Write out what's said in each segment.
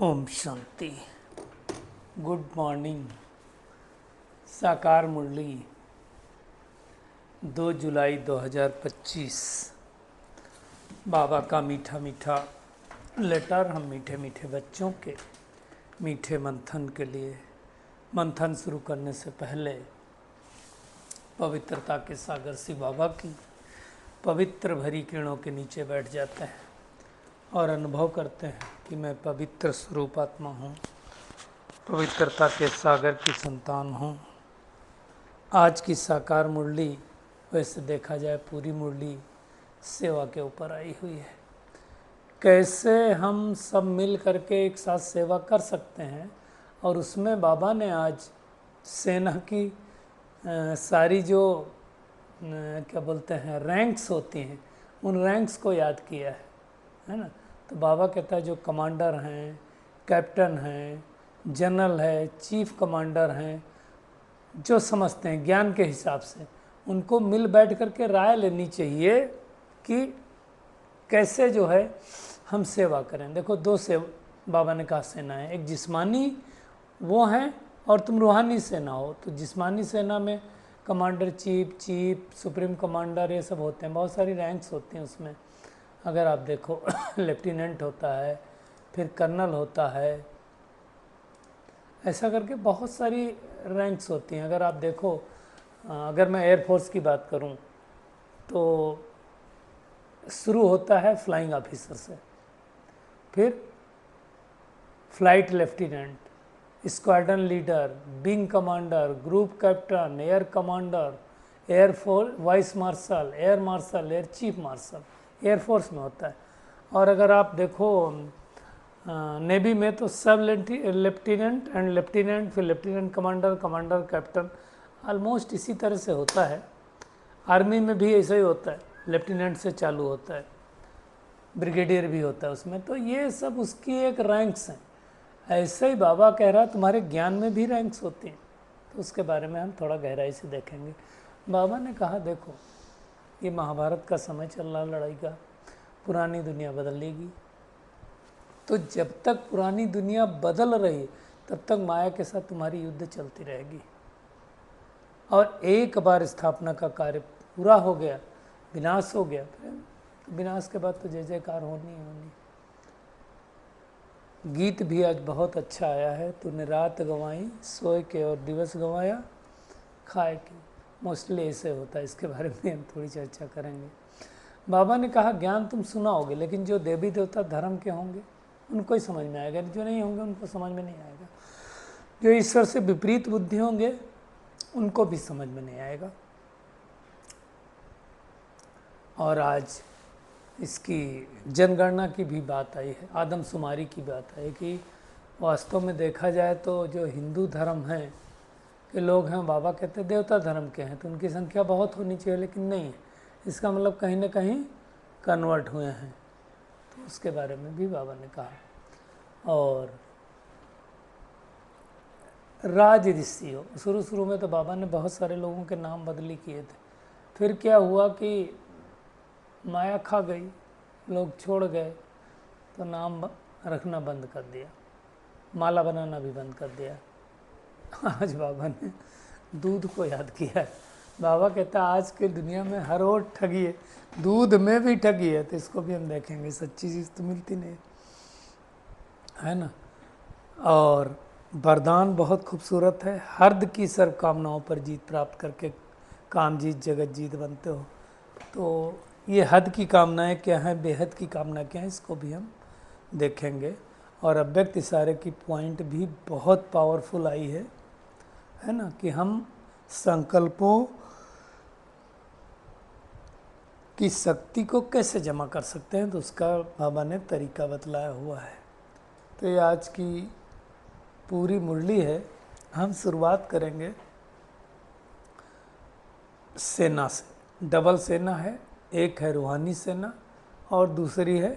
Om Shanti. Good morning. साकार मुरली 2 जुलाई 2025। बाबा का मीठा मीठा लेटर हम मीठे मीठे बच्चों के मीठे मंथन के लिए। मंथन शुरू करने से पहले पवित्रता के सागर शिव बाबा की पवित्र भरी किरणों के नीचे बैठ जाते हैं और अनुभव करते हैं कि मैं पवित्र स्वरूप आत्मा हूँ, पवित्रता के सागर की संतान हूँ। आज की साकार मुरली वैसे देखा जाए पूरी मुरली सेवा के ऊपर आई हुई है। कैसे हम सब मिल करके एक साथ सेवा कर सकते हैं, और उसमें बाबा ने आज सेना की सारी जो क्या बोलते हैं रैंक्स होती हैं, उन रैंक्स को याद किया है ना। तो बाबा कहता है जो कमांडर हैं, कैप्टन हैं, जनरल है, चीफ कमांडर हैं, जो समझते हैं ज्ञान के हिसाब से, उनको मिल बैठ करके राय लेनी चाहिए कि कैसे जो है हम सेवा करें। देखो दो से बाबा ने कहा सेना है, एक जिस्मानी वो हैं और तुम रूहानी सेना हो। तो जिस्मानी सेना में कमांडर, चीफ, सुप्रीम कमांडर, ये सब होते हैं, बहुत सारी रैंक्स होती हैं उसमें। अगर आप देखो लेफ्टिनेंट होता है, फिर कर्नल होता है, ऐसा करके बहुत सारी रैंक्स होती हैं। अगर आप देखो, अगर मैं एयरफोर्स की बात करूं तो शुरू होता है फ्लाइंग ऑफिसर से, फिर flight lieutenant, squadron leader, wing commander, group captain, air commander, air force vice marshal, air chief marshal, air force में होता है। और अगर आप देखो नेवी में तो सब लेफ्टिनेंट एंड लेफ्टिनेंट, फिर lieutenant commander, commander, captain, almost इसी तरह से होता है। आर्मी में भी ऐसा ही होता है, लेफ्टिनेंट से चालू होता है, ब्रिगेडियर भी होता है उसमें। तो ये सब उसकी एक रैंक्स हैं। ऐसे ही बाबा कह रहा तुम्हारे ज्ञान में भी रैंक्स होती हैं, तो उसके बारे में हम थोड़ा गहराई से देखेंगे। बाबा ने कहा देखो ये महाभारत का समय चल रहा, लड़ाई का, पुरानी दुनिया बदलेगी। तो जब तक पुरानी दुनिया बदल रही तब तक माया के साथ तुम्हारी युद्ध चलती रहेगी। और एक बार स्थापना का कार्य पूरा हो गया, विनाश हो गया, फिर विनाश के बाद तो जय जयकार होनी ही होनी। गीत भी आज बहुत अच्छा आया है, तूने रात गंवाई सोए के और दिवस गंवाया खाए के। मोस्टली ऐसे होता है, इसके बारे में हम थोड़ी चर्चा करेंगे। बाबा ने कहा ज्ञान तुम सुनाओगे, लेकिन जो देवी देवता धर्म के होंगे उनको ही समझ में आएगा, जो नहीं होंगे उनको समझ में नहीं आएगा। जो ईश्वर से विपरीत बुद्धि होंगे उनको भी समझ में नहीं आएगा। और आज इसकी जनगणना की भी बात आई है, आदमशुमारी की बात आई कि वास्तव में देखा जाए तो जो हिंदू धर्म है के लोग हैं, बाबा कहते हैं देवता धर्म के हैं, तो उनकी संख्या बहुत होनी चाहिए, लेकिन नहीं है। इसका मतलब कहीं ना कहीं कन्वर्ट हुए हैं, तो उसके बारे में भी बाबा ने कहा। और राज ऋषि हो, शुरू में तो बाबा ने बहुत सारे लोगों के नाम बदली किए थे। फिर क्या हुआ कि माया खा गई, लोग छोड़ गए, तो नाम रखना बंद कर दिया, माला बनाना भी बंद कर दिया। आज बाबा ने दूध को याद किया है। बाबा कहता है आज की दुनिया में हर और ठगी है, दूध में भी ठगी है। तो इसको भी हम देखेंगे, सच्ची चीज़ तो मिलती नहीं है ना। और वरदान बहुत खूबसूरत है, हर्द की सर्व कामनाओं पर जीत प्राप्त करके काम जीत जगत जीत बनते हो। तो ये हद की कामनाएं क्या हैं, बेहद की कामना क्या है, इसको भी हम देखेंगे। और अव्यक्त इशारे की पॉइंट भी बहुत पावरफुल आई है ना, कि हम संकल्पों की शक्ति को कैसे जमा कर सकते हैं, तो उसका बाबा ने तरीका बतलाया हुआ है। तो ये आज की पूरी मुरली है। हम शुरुआत करेंगे सेना से। डबल सेना है, एक है रूहानी सेना और दूसरी है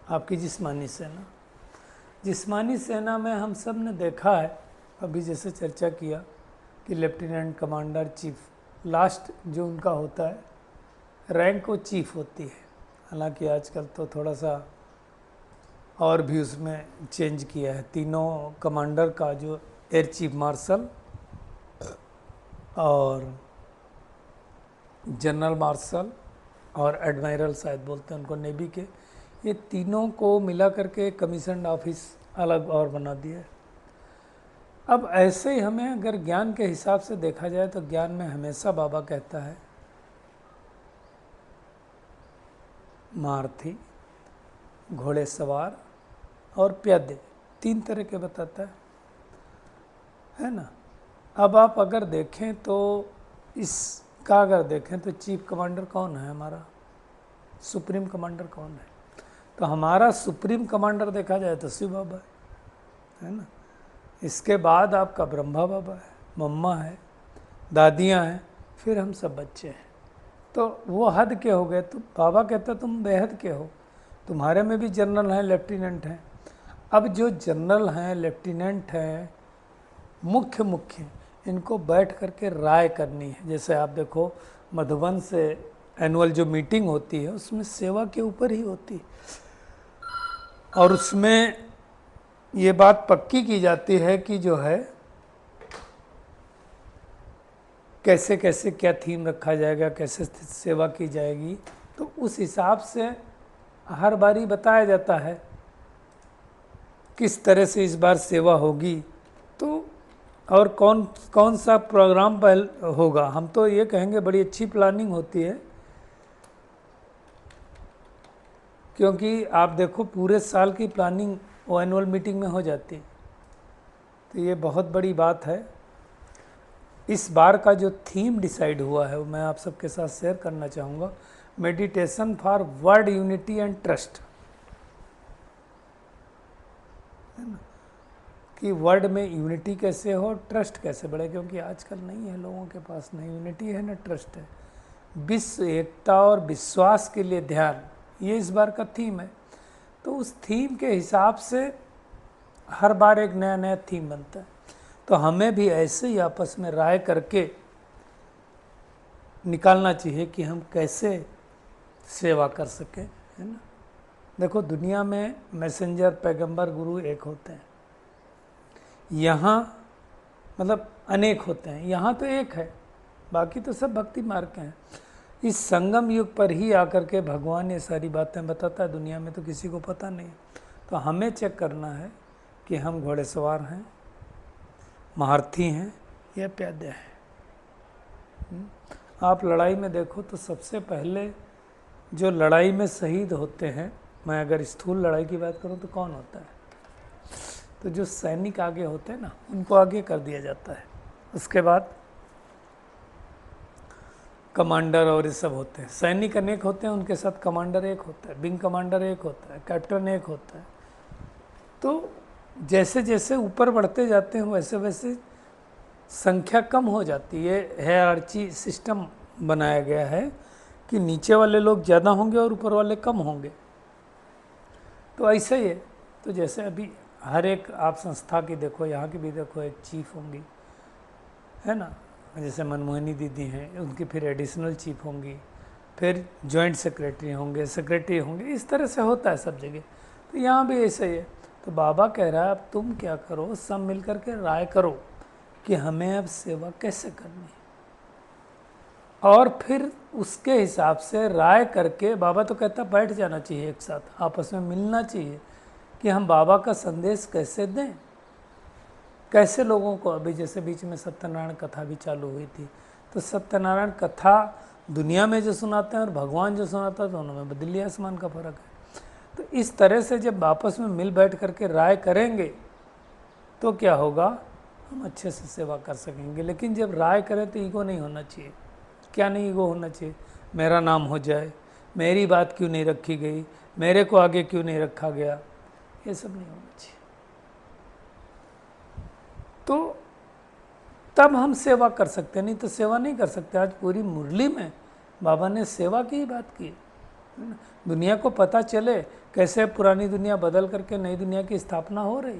आपकी जिस्मानी सेना। जिस्मानी सेना में हम सब ने देखा है, अभी जैसे चर्चा किया कि लेफ्टिनेंट, कमांडर, चीफ, लास्ट जो उनका होता है रैंक वो चीफ होती है। हालांकि आजकल तो थोड़ा सा और भी उसमें चेंज किया है। तीनों कमांडर का जो एयर चीफ मार्शल और जनरल मार्शल और एडमायरल शायद बोलते हैं उनको नेवी के, ये तीनों को मिला करके कमीशन ऑफिस अलग और बना दिया है। अब ऐसे ही हमें अगर ज्ञान के हिसाब से देखा जाए तो ज्ञान में हमेशा बाबा कहता है महारथी, घोड़े सवार और प्यादे, 3 तरह के बताता है ना। अब आप अगर देखें तो इसका अगर देखें तो चीफ कमांडर कौन है हमारा, सुप्रीम कमांडर कौन है? तो हमारा सुप्रीम कमांडर देखा जाए तो शिव बाबा है ना। इसके बाद आपका ब्रह्मा बाबा है, मम्मा है, दादियाँ हैं, फिर हम सब बच्चे हैं। तो वो हद के हो गए। तो बाबा कहता तुम बेहद के हो, तुम्हारे में भी जनरल हैं, लेफ्टिनेंट हैं। अब जो जनरल हैं, लेफ्टिनेंट हैं, मुख्य इनको बैठ करके राय करनी है। जैसे आप देखो मधुबन से एनुअल जो मीटिंग होती है उसमें सेवा के ऊपर ही होती है, और उसमें ये बात पक्की की जाती है कि जो है कैसे कैसे क्या थीम रखा जाएगा, कैसे सेवा की जाएगी। तो उस हिसाब से हर बारी बताया जाता है किस तरह से इस बार सेवा होगी, तो और कौन कौन सा प्रोग्राम पहले होगा। हम तो ये कहेंगे बड़ी अच्छी प्लानिंग होती है, क्योंकि आप देखो पूरे साल की प्लानिंग वो एनुअल मीटिंग में हो जाती है। तो ये बहुत बड़ी बात है। इस बार का जो थीम डिसाइड हुआ है वो मैं आप सबके साथ शेयर करना चाहूँगा, meditation for world unity and trust, है ना, कि वर्ल्ड में यूनिटी कैसे हो, ट्रस्ट कैसे बढ़े, क्योंकि आजकल नहीं है लोगों के पास, ना यूनिटी है ना ट्रस्ट है। विश्व एकता और विश्वास के लिए ध्यान, ये इस बार का थीम है। तो उस थीम के हिसाब से हर बार एक नया नया थीम बनता है। तो हमें भी ऐसे ही आपस में राय करके निकालना चाहिए कि हम कैसे सेवा कर सकें, है ना। देखो दुनिया में मैसेंजर, पैगंबर, गुरु एक होते हैं, यहाँ मतलब अनेक होते हैं, यहाँ तो एक है, बाकी तो सब भक्ति मार्ग के हैं। इस संगम युग पर ही आकर के भगवान ये सारी बातें बताता है, दुनिया में तो किसी को पता नहीं। तो हमें चेक करना है कि हम घोड़ेसवार हैं, महारथी हैं या प्यादे हैं। आप लड़ाई में देखो तो सबसे पहले जो लड़ाई में शहीद होते हैं, मैं अगर स्थूल लड़ाई की बात करूं तो कौन होता है? तो जो सैनिक आगे होते हैं ना, उनको आगे कर दिया जाता है। उसके बाद कमांडर और ये सब होते हैं। सैनिक अनेक होते हैं, उनके साथ कमांडर एक होता है, विंग कमांडर एक होता है, कैप्टन एक होता है। तो जैसे जैसे ऊपर बढ़ते जाते हैं वैसे वैसे संख्या कम हो जाती है। हायरार्ची सिस्टम बनाया गया है कि नीचे वाले लोग ज़्यादा होंगे और ऊपर वाले कम होंगे। तो ऐसे ही है। तो जैसे अभी हर एक आप संस्था की देखो, यहाँ की भी देखो, एक चीफ होंगी, है ना। जैसे मनमोहिनी दीदी हैं, उनकी फिर एडिशनल चीफ होंगी, फिर जॉइंट सेक्रेटरी होंगे, सेक्रेटरी होंगे, इस तरह से होता है सब जगह। तो यहाँ भी ऐसा ही है। तो बाबा कह रहा है अब तुम क्या करो, सब मिल कर के राय करो कि हमें अब सेवा कैसे करनी है, और फिर उसके हिसाब से राय करके बाबा तो कहता बैठ जाना चाहिए, एक साथ आपस में मिलना चाहिए कि हम बाबा का संदेश कैसे दें, कैसे लोगों को। अभी जैसे बीच में सत्यनारायण कथा भी चालू हुई थी, तो सत्यनारायण कथा दुनिया में जो सुनाते हैं और भगवान जो सुनाता है, दोनों में दिल्ली आसमान का फर्क है। तो इस तरह से जब आपस में मिल बैठ करके राय करेंगे तो क्या होगा, हम अच्छे से सेवा कर सकेंगे। लेकिन जब राय करें तो ईगो नहीं होना चाहिए। क्या नहीं ईगो होना चाहिए? मेरा नाम हो जाए, मेरी बात क्यों नहीं रखी गई, मेरे को आगे क्यों नहीं रखा गया, ये सब नहीं होना चाहिए। तो तब हम सेवा कर सकते, नहीं तो सेवा नहीं कर सकते। आज पूरी मुरली में बाबा ने सेवा की ही बात की। दुनिया को पता चले कैसे पुरानी दुनिया बदल करके नई दुनिया की स्थापना हो रही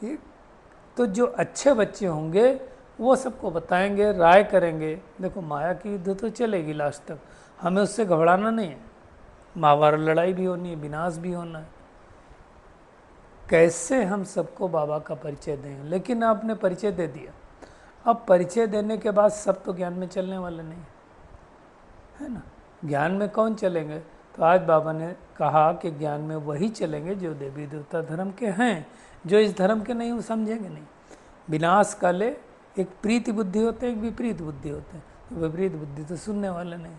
है। तो जो अच्छे बच्चे होंगे वो सबको बताएंगे, राय करेंगे। देखो माया की युद्ध तो चलेगी लास्ट तक, हमें उससे घबराना नहीं है, महाभारत लड़ाई भी होनी है, विनाश भी होना है। कैसे हम सबको बाबा का परिचय दें? लेकिन आपने परिचय दे दिया, अब परिचय देने के बाद सब तो ज्ञान में चलने वाले नहीं है ना। ज्ञान में कौन चलेंगे? तो आज बाबा ने कहा कि ज्ञान में वही चलेंगे जो देवी देवता धर्म के हैं। जो इस धर्म के नहीं वो समझेंगे नहीं। विनाश काले एक प्रीति बुद्धि होते हैं, एक विपरीत बुद्धि होते हैं। तो विपरीत बुद्धि तो सुनने वाले नहीं।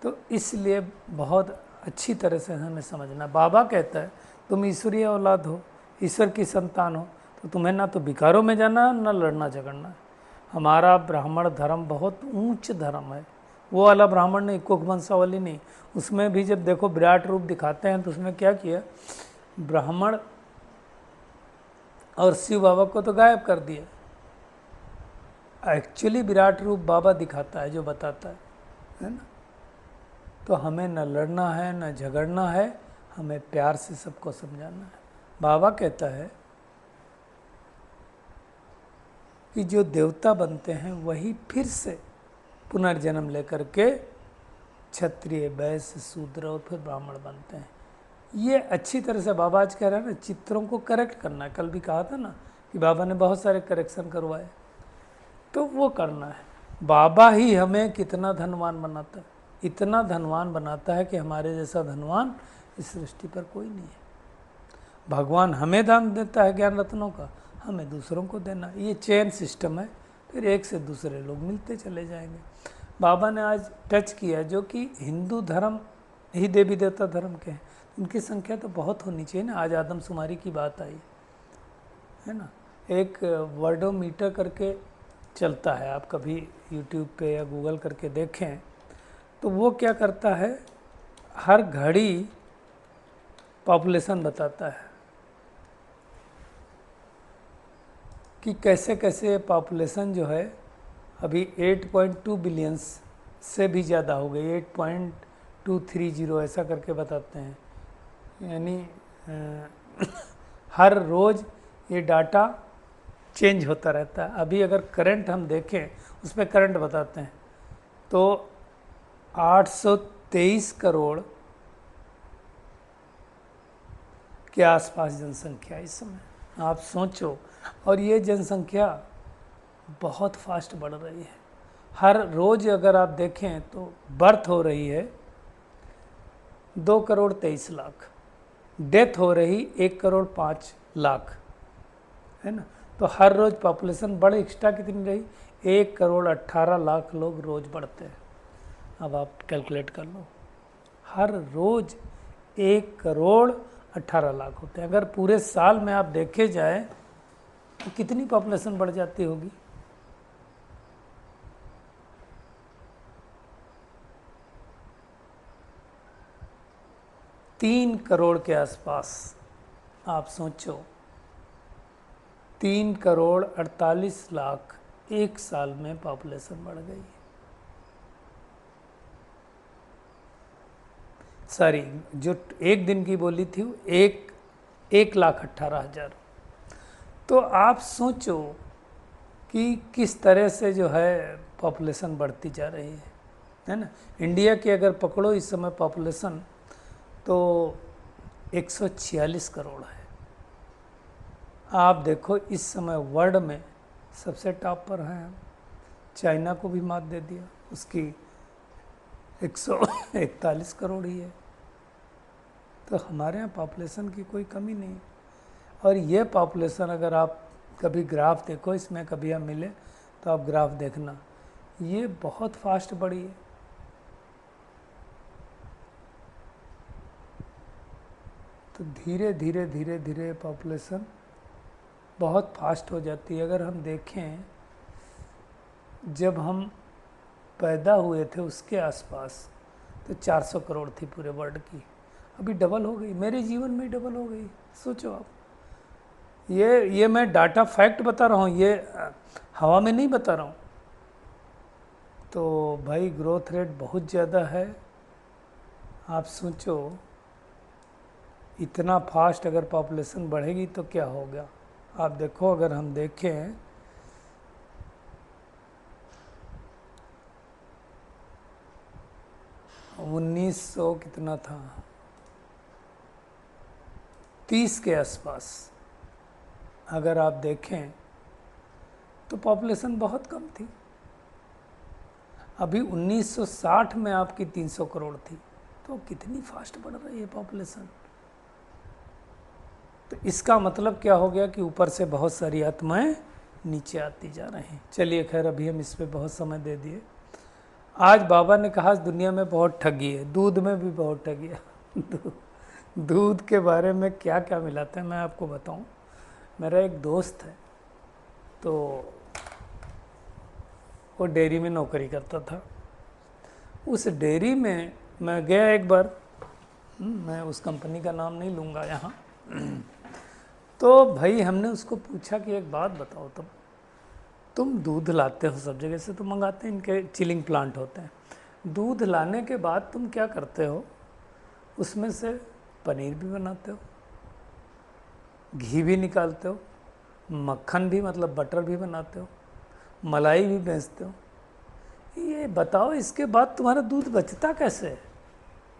तो इसलिए बहुत अच्छी तरह से हमें समझना। बाबा कहता है तुम ईश्वरीय औलाद हो, ईश्वर की संतान हो, तो तुम्हें ना तो विकारों में जाना है, ना लड़ना झगड़ना है। हमारा ब्राह्मण धर्म बहुत ऊंच धर्म है। वो वाला ब्राह्मण नहीं, कुक वंशावली नहीं। उसमें भी जब देखो विराट रूप दिखाते हैं तो उसमें क्या किया, ब्राह्मण और शिव बाबा को तो गायब कर दिया। एक्चुअली विराट रूप बाबा दिखाता है, जो बताता है ना। तो हमें न लड़ना है न झगड़ना है, हमें प्यार से सबको समझाना है। बाबा कहता है कि जो देवता बनते हैं वही फिर से पुनर्जन्म लेकर के क्षत्रिय, वैश्य, शूद्र और फिर ब्राह्मण बनते हैं। ये अच्छी तरह से बाबा आज कह रहे हैं ना, चित्रों को करेक्ट करना है। कल भी कहा था ना कि बाबा ने बहुत सारे करेक्शन करवाए, तो वो करना है। बाबा ही हमें कितना धनवान बनाता है, इतना धनवान बनाता है कि हमारे जैसा धनवान इस सृष्टि पर कोई नहीं है। भगवान हमें दान देता है ज्ञान रत्नों का, हमें दूसरों को देना। ये चेन सिस्टम है, फिर एक से दूसरे लोग मिलते चले जाएंगे। बाबा ने आज टच किया जो कि हिंदू धर्म ही देवी देवता धर्म के हैं, उनकी संख्या तो बहुत होनी चाहिए ना। आज आदमशुमारी की बात आई है ना। एक वर्डोमीटर करके चलता है, आप कभी यूट्यूब पे या गूगल करके देखें तो वो क्या करता है, हर घड़ी पॉपुलेशन बताता है कि कैसे कैसे पॉपुलेशन जो है अभी 8.2 बिलियंस से भी ज़्यादा हो गई, 8.230 ऐसा करके बताते हैं। यानी हर रोज़ ये डाटा चेंज होता रहता है। अभी अगर करंट हम देखें, उसमें करंट बताते हैं तो 823 करोड़ के आसपास जनसंख्या इस समय, आप सोचो। और ये जनसंख्या बहुत फास्ट बढ़ रही है। हर रोज़ अगर आप देखें तो बर्थ हो रही है 2,23,00,000, डेथ हो रही 1,05,00,000 है ना। तो हर रोज़ पॉपुलेशन बढ़ एक्स्ट्रा कितनी रही, 1,18,00,000 लोग रोज़ बढ़ते हैं। अब आप कैलकुलेट कर लो, हर रोज़ 1,18,00,000 होते हैं। अगर पूरे साल में आप देखे जाए तो कितनी पॉपुलेशन बढ़ जाती होगी। तीन करोड़ के आसपास, आप सोचो 3,48,00,000 एक साल में पॉपुलेशन बढ़ गई। सॉरी, जो एक दिन की बोली थी वो 1,18,000। तो आप सोचो कि किस तरह से जो है पॉपुलेशन बढ़ती जा रही है ना। इंडिया की अगर पकड़ो इस समय पॉपुलेशन तो 146 करोड़ है। आप देखो इस समय वर्ल्ड में सबसे टॉप पर हैं हम। चाइना को भी मात दे दिया, उसकी 141 करोड़ ही है। तो हमारे यहाँ पॉपुलेशन की कोई कमी नहीं। और ये पॉपुलेशन अगर आप कभी ग्राफ देखो, इसमें कभी आप मिले तो आप ग्राफ देखना, ये बहुत फास्ट बढ़ी है। तो धीरे धीरे धीरे धीरे पॉपुलेशन बहुत फास्ट हो जाती है। अगर हम देखें जब हम पैदा हुए थे उसके आसपास तो 400 करोड़ थी पूरे वर्ल्ड की, अभी डबल हो गई। मेरे जीवन में डबल हो गई। सोचो आप, ये मैं डाटा फैक्ट बता रहा हूँ, ये हवा में नहीं बता रहा हूँ। तो भाई ग्रोथ रेट बहुत ज़्यादा है। आप सोचो इतना फास्ट अगर पॉपुलेशन बढ़ेगी तो क्या होगा। आप देखो, अगर हम देखें 1900 कितना था, 30 के आसपास अगर आप देखें तो पॉपुलेशन बहुत कम थी। अभी 1960 में आपकी 300 करोड़ थी, तो कितनी फास्ट बढ़ रही है पॉपुलेशन। तो इसका मतलब क्या हो गया कि ऊपर से बहुत सारी आत्माएं नीचे आती जा रही हैं। चलिए खैर, अभी हम इस पे बहुत समय दे दिए। आज बाबा ने कहा दुनिया में बहुत ठगी है, दूध में भी बहुत ठगी है। दूध के बारे में क्या क्या मिलाते हैं मैं आपको बताऊं। मेरा एक दोस्त है, तो वो डेयरी में नौकरी करता था। उस डेयरी में मैं गया एक बार, मैं उस कंपनी का नाम नहीं लूँगा यहाँ। तो भाई हमने उसको पूछा कि एक बात बताओ, तुम दूध लाते हो, सब जगह से तो मंगाते हैं, इनके चिलिंग प्लांट होते हैं। दूध लाने के बाद तुम क्या करते हो, उसमें से पनीर भी बनाते हो, घी भी निकालते हो, मक्खन भी मतलब बटर भी बनाते हो, मलाई भी बेचते हो। ये बताओ इसके बाद तुम्हारा दूध बचता कैसे है?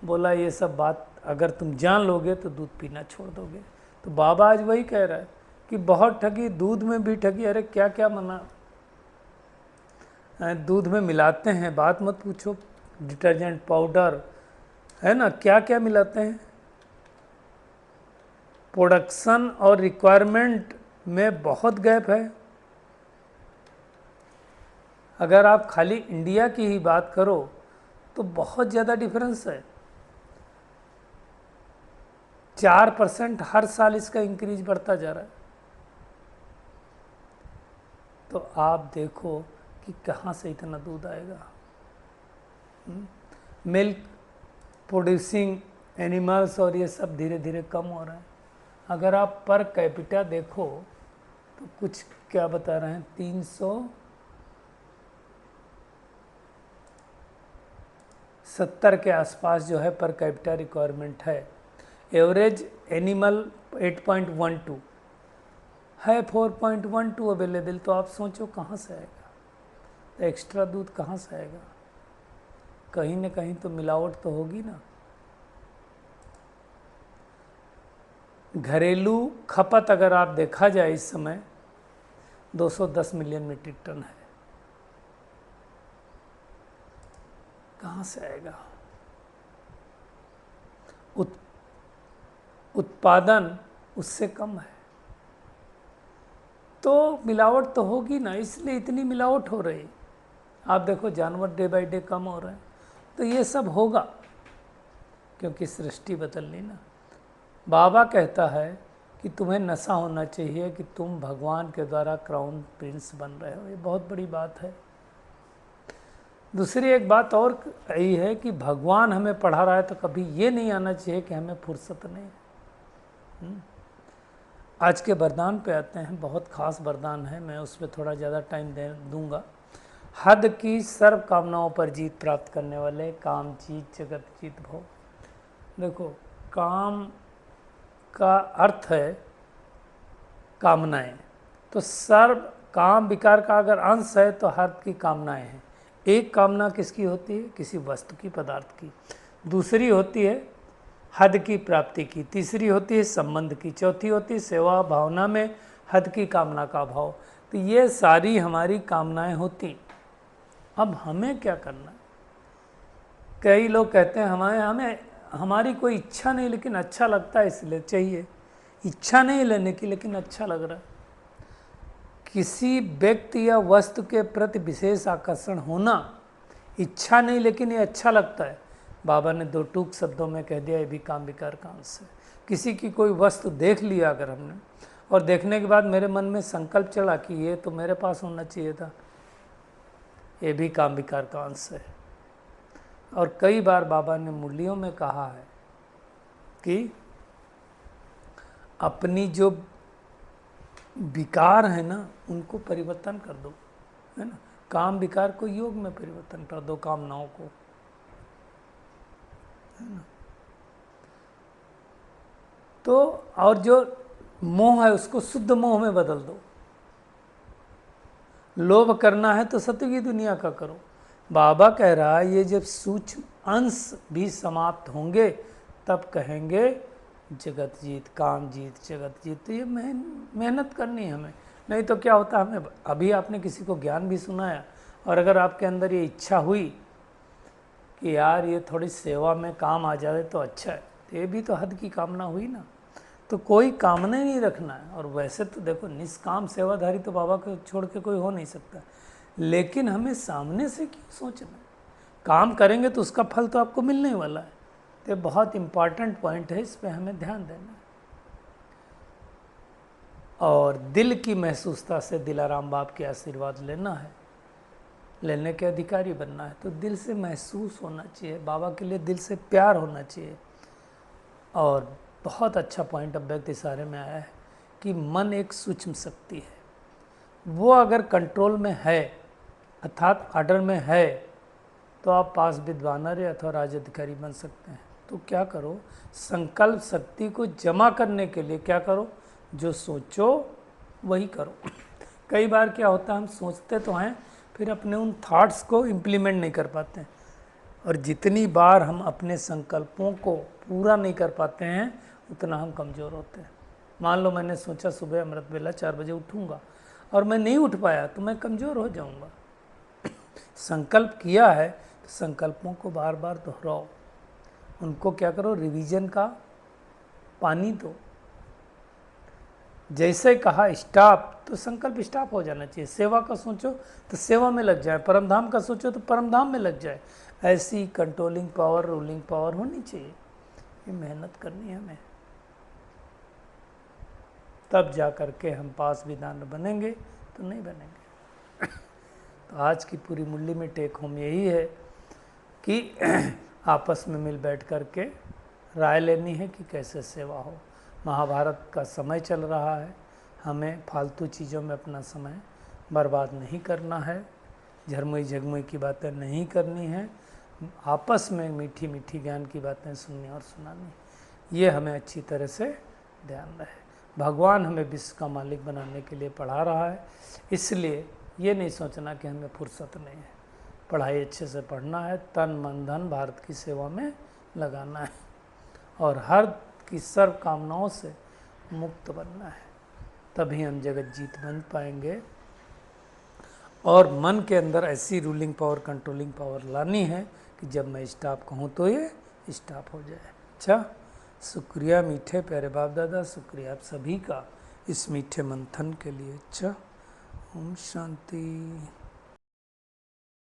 बोला ये सब बात अगर तुम जान लोगे तो दूध पीना छोड़ दोगे। तो बाबा आज वही कह रहा है कि बहुत ठगी, दूध में भी ठगी। अरे क्या क्या मना दूध में मिलाते हैं, बात मत पूछो। डिटर्जेंट पाउडर है ना, क्या क्या मिलाते हैं। प्रोडक्शन और रिक्वायरमेंट में बहुत गैप है। अगर आप खाली इंडिया की ही बात करो तो बहुत ज़्यादा डिफरेंस है। 4% हर साल इसका इंक्रीज बढ़ता जा रहा है। तो आप देखो कि कहाँ से इतना दूध आएगा। मिल्क प्रोड्यूसिंग एनिमल्स और ये सब धीरे धीरे कम हो रहे हैं। अगर आप पर कैपिटा देखो तो कुछ क्या बता रहे हैं, 370 के आसपास जो है पर कैपिटा रिक्वायरमेंट है। एवरेज एनिमल 8.12 है, 4.12 अवेलेबल। तो आप सोचो कहाँ से आएगा, तो एक्स्ट्रा दूध कहाँ से आएगा? कहीं न कहीं तो मिलावट तो होगी ना। घरेलू खपत अगर आप देखा जाए इस समय 210 मिलियन मीट्रिक टन है। कहाँ से आएगा? उत्पादन उससे कम है, तो मिलावट तो होगी ना, इसलिए इतनी मिलावट हो रही। आप देखो जानवर डे बाय डे कम हो रहे हैं, तो ये सब होगा क्योंकि सृष्टि बदलनी ना। बाबा कहता है कि तुम्हें नशा होना चाहिए कि तुम भगवान के द्वारा क्राउन प्रिंस बन रहे हो। ये बहुत बड़ी बात है। दूसरी एक बात और यही है कि भगवान हमें पढ़ा रहा है, तो कभी ये नहीं आना चाहिए कि हमें फुर्सत नहीं है। आज के वरदान पे आते हैं। बहुत खास वरदान है, मैं उस पर थोड़ा ज़्यादा टाइम दे दूँगा। हद की सर्व कामनाओं पर जीत प्राप्त करने वाले, काम जीत जगत जीत भो। देखो, काम का अर्थ है कामनाएं, तो सर्व काम विकार का अगर अंश है तो हद की कामनाएं हैं। एक कामना किसकी होती है? किसी वस्तु की, पदार्थ की। दूसरी होती है हद की प्राप्ति की। तीसरी होती है संबंध की। चौथी होती है सेवा भावना में हद की कामना का भाव। तो ये सारी हमारी कामनाएं होती। अब हमें क्या करना? कई लोग कहते हैं हमें हमारी कोई इच्छा नहीं, लेकिन अच्छा लगता है इसलिए चाहिए। इच्छा नहीं लेने की, लेकिन अच्छा लग रहा है। किसी व्यक्ति या वस्तु के प्रति विशेष आकर्षण होना, इच्छा नहीं लेकिन ये अच्छा लगता है। बाबा ने दो टूक शब्दों में कह दिया, ये भी काम विकार का अंश है। किसी की कोई वस्तु देख लिया अगर हमने, और देखने के बाद मेरे मन में संकल्प चला कि ये तो मेरे पास होना चाहिए था, ये भी काम विकार का अंश है। और कई बार बाबा ने मुरलियों में कहा है कि अपनी जो विकार है ना, उनको परिवर्तन कर दो, है ना। काम विकार को योग में परिवर्तन कर दो, कामनाओं को, है ना। तो और जो मोह है उसको शुद्ध मोह में बदल दो। लोभ करना है तो सत्य की दुनिया का करो। बाबा कह रहा है ये जब सूक्ष्म अंश भी समाप्त होंगे तब कहेंगे जगत जीत, काम जीत, जगत जीत। तो ये मेहनत करनी है हमें, नहीं तो क्या होता है, हमें अभी आपने किसी को ज्ञान भी सुनाया और अगर आपके अंदर ये इच्छा हुई कि यार ये थोड़ी सेवा में काम आ जाए तो अच्छा है, तो ये भी तो हद की कामना हुई ना। तो कोई कामना ही नहीं रखना है। और वैसे तो देखो निष्काम सेवाधारी तो बाबा को छोड़ के कोई हो नहीं सकता, लेकिन हमें सामने से क्यों सोचना है, काम करेंगे तो उसका फल तो आपको मिलने वाला है। तो बहुत इम्पॉर्टेंट पॉइंट है, इस पर हमें ध्यान देना है। और दिल की महसूसता से दिलाराम बाप के आशीर्वाद लेना है, लेने के अधिकारी बनना है। तो दिल से महसूस होना चाहिए, बाबा के लिए दिल से प्यार होना चाहिए। और बहुत अच्छा पॉइंट अव्यक्त इशारे में आया है कि मन एक सूक्ष्म शक्ति है, वो अगर कंट्रोल में है अर्थात ऑर्डर में है तो आप पास विद्वानर अथवा राजाधिकारी बन सकते हैं। तो क्या करो, संकल्प शक्ति को जमा करने के लिए क्या करो, जो सोचो वही करो। कई बार क्या होता है, हम सोचते तो हैं फिर अपने उन थॉट्स को इम्प्लीमेंट नहीं कर पाते हैं, और जितनी बार हम अपने संकल्पों को पूरा नहीं कर पाते हैं उतना हम कमज़ोर होते हैं। मान लो मैंने सोचा सुबह अमृत बेला 4 बजे उठूँगा और मैं नहीं उठ पाया तो मैं कमज़ोर हो जाऊँगा। संकल्प किया है तो संकल्पों को बार बार दोहराओ, उनको क्या करो, रिवीजन का पानी दो। जैसे कहा स्टॉप तो संकल्प स्टॉप हो जाना चाहिए। सेवा का सोचो तो सेवा में लग जाए, परमधाम का सोचो तो परमधाम में लग जाए। ऐसी कंट्रोलिंग पावर, रूलिंग पावर होनी चाहिए। ये मेहनत करनी है हमें, तब जा कर के हम पास विधान बनेंगे, तो नहीं बनेंगे। तो आज की पूरी मुरली में टेक होम यही है कि आपस में मिल बैठ कर के राय लेनी है कि कैसे सेवा हो। महाभारत का समय चल रहा है, हमें फालतू चीज़ों में अपना समय बर्बाद नहीं करना है, झरमुई झगमुई की बातें नहीं करनी है, आपस में मीठी मीठी ज्ञान की बातें सुननी और सुनानी। ये हमें अच्छी तरह से ध्यान रहे। भगवान हमें विश्व का मालिक बनाने के लिए पढ़ा रहा है, इसलिए ये नहीं सोचना कि हमें फुर्सत नहीं है। पढ़ाई अच्छे से पढ़ना है, तन मन धन भारत की सेवा में लगाना है और हर की सर्व कामनाओं से मुक्त बनना है, तभी हम जगत जीत बन पाएंगे। और मन के अंदर ऐसी रूलिंग पावर, कंट्रोलिंग पावर लानी है कि जब मैं स्टॉप कहूँ तो ये स्टॉप हो जाए। अच्छा, शुक्रिया मीठे प्यारे बाप दादा, शुक्रिया आप सभी का इस मीठे मंथन के लिए। अच्छा, ओम शांति।